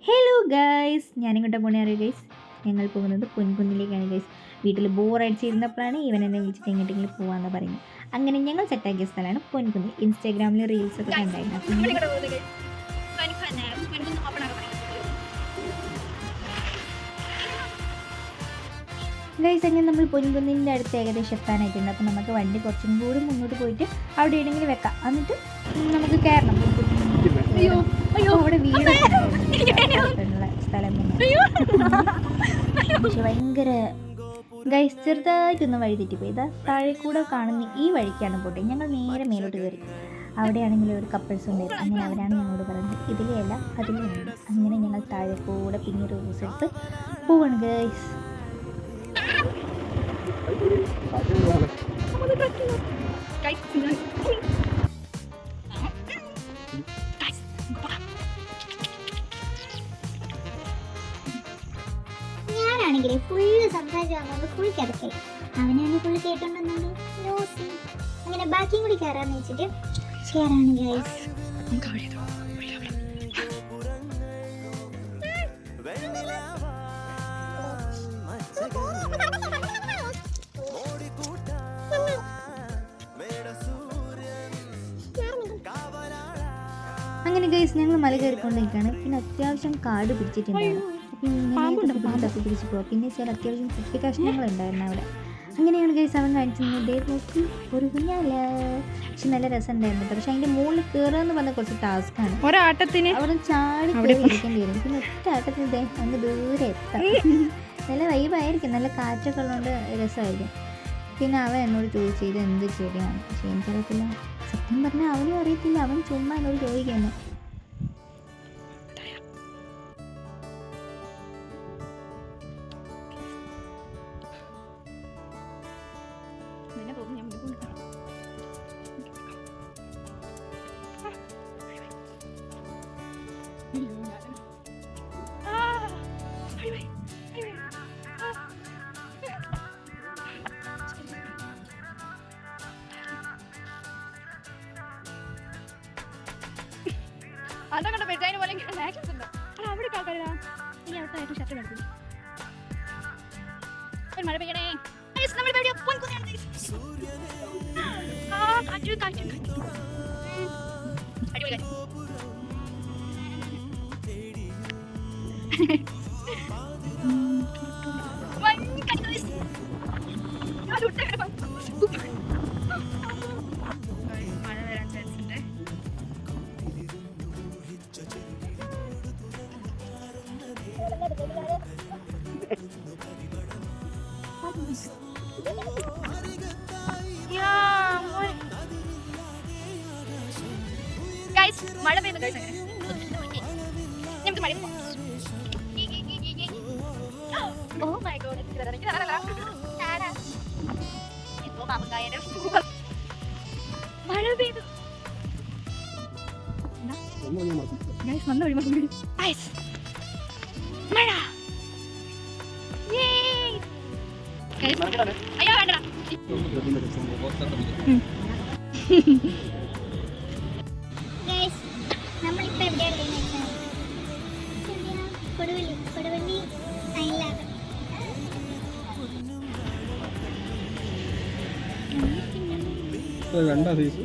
Hello guys, ഞാനിങ്ങോട്ട് പോണേ അറിയാം guys. ഞങ്ങൾ പോകുന്നത് പൊൻകുന്നിലേക്കാണ് ഗൈസ്. വീട്ടിൽ ബോറടിച്ചിരുന്നപ്പോഴാണ് ഇവൻ എന്നെ വിളിച്ചിട്ട് എങ്ങോട്ടെങ്കിലും പോകാമെന്ന് പറയുന്നത്. അങ്ങനെ ഞങ്ങൾ സെറ്റാക്കിയ സ്ഥലമാണ് പൊൻകുന്ന്. ഇൻസ്റ്റാഗ്രാമിൽ റീൽസൊക്കെ കണ്ടായിരുന്നു. ഗൈസ്, അങ്ങനെ നമ്മൾ പൊൻകുന്നിൻ്റെ അടുത്ത് ഏകദേശം എത്താനായിട്ടുണ്ട്. അപ്പോൾ നമുക്ക് വണ്ടി കുറച്ചും കൂടി മുന്നോട്ട് പോയിട്ട് അവിടെ എവിടെയെങ്കിലും വെക്കാം, എന്നിട്ട് നമുക്ക് കയറണം. അവിടെ വീടുള്ള സ്ഥലം പക്ഷെ ഭയങ്കര ഗൈസ്, ചെറുതായിട്ടൊന്ന് വഴി തെറ്റിപ്പോയി. ഇതാ താഴെ കൂടെ കാണുന്ന ഈ വഴിക്കാണ് പോട്ടെ. ഞങ്ങൾ നേരെ മേലോട്ട് കയറി. അവിടെയാണെങ്കിൽ ഒരു കപ്പിൾസ് ഉണ്ടായിരുന്നു. അങ്ങനെ അവരാണ് ഞങ്ങളോട് പറഞ്ഞത് ഇതിലേ അല്ല അതിലേ ഉണ്ട്. അങ്ങനെ ഞങ്ങൾ താഴെ കൂടെ പിന്നീട് റൂസ് എടുത്ത് പോവാണ് ഗൈസ്. ഞാനാണെങ്കിലേ ഫുള്ള് സംസാരിച്ച് വന്നത് ഫുൾ കിടക്കൽ. അവനാണെങ്കിൽ ഫുള്ള് കേട്ടോണ്ടെന്നുണ്ട് നോസി. അങ്ങനെ ബാക്കിയും കൂടി കയറാന്ന് വെച്ചിട്ട് കയറാണ് ഗൈസ്. അങ്ങനെ ഗൈസ്, ഞങ്ങൾ മല കയറിക്കൊണ്ടിരിക്കുകയാണ്. പിന്നെ അത്യാവശ്യം കാട് പിടിച്ചിട്ടുണ്ടായിരുന്നു. അപ്പം തപ്പി പിടിച്ച് പോകാം. പിന്നെ ചില അത്യാവശ്യം കുപ്പി കഷ്ണങ്ങളുണ്ടായിരുന്നു അവിടെ. അങ്ങനെയാണ് ഗൈസ് അവൻ കാണിച്ചിരുന്നത്. നോക്കി ഒരു കുഞ്ഞല്ല, പക്ഷെ നല്ല രസം ഉണ്ടായിരുന്നു. പക്ഷെ അതിൻ്റെ മുകളിൽ കയറുക എന്ന് പറഞ്ഞാൽ കുറച്ച് ടാസ്ക്കാണ്. ഒരാട്ടത്തിന് അവിടെ ചാടി ഇരിക്കേണ്ടി വരും. പിന്നെ ഒറ്റ ആട്ടത്തിന് അങ്ങ് ദൂരെ എത്താം. നല്ല വൈബായിരിക്കും, നല്ല കാറ്റൊക്കെ ഉള്ളതുകൊണ്ട് രസമായിരിക്കും. പിന്നെ അവൻ എന്നോട് ചോദിച്ചു ഇത് എന്ത് ചെടിയാണ്, പക്ഷെ എനിക്കറിയത്തില്ല. സത്യം പറഞ്ഞാൽ അവനും അറിയത്തില്ല. അവൻ ചുമ്മാ എന്നോട് ചോദിക്കുന്നു. അതങ്ങോട്ട് ബെഡ്സൈഡ് പോലെ ആക്ഷൻസ് ഉണ്ട്. അവിടെ ആൾക്കാരാ ഈ അടുത്തായിട്ട് ഷർട്ട് കിടക്കും. മഴ പെയ്യണേ. മഴ വരാൻ ചാൻസ് ഉണ്ട്. മഴ പെയ്യുന്നു ഗൈസ്. നമുക്ക് മഴ ഓ മൈ ഗോഡ്. മഴ പെയ്തു ഗൈസ്. നല്ല വഴി മഴ. അയ്യോ വേണ്ട. നമ്മളിപ്പോ എവിടെയാണ് കൊടുവള്ളി സൈനിലാണ്. രണ്ടാ സൈസ്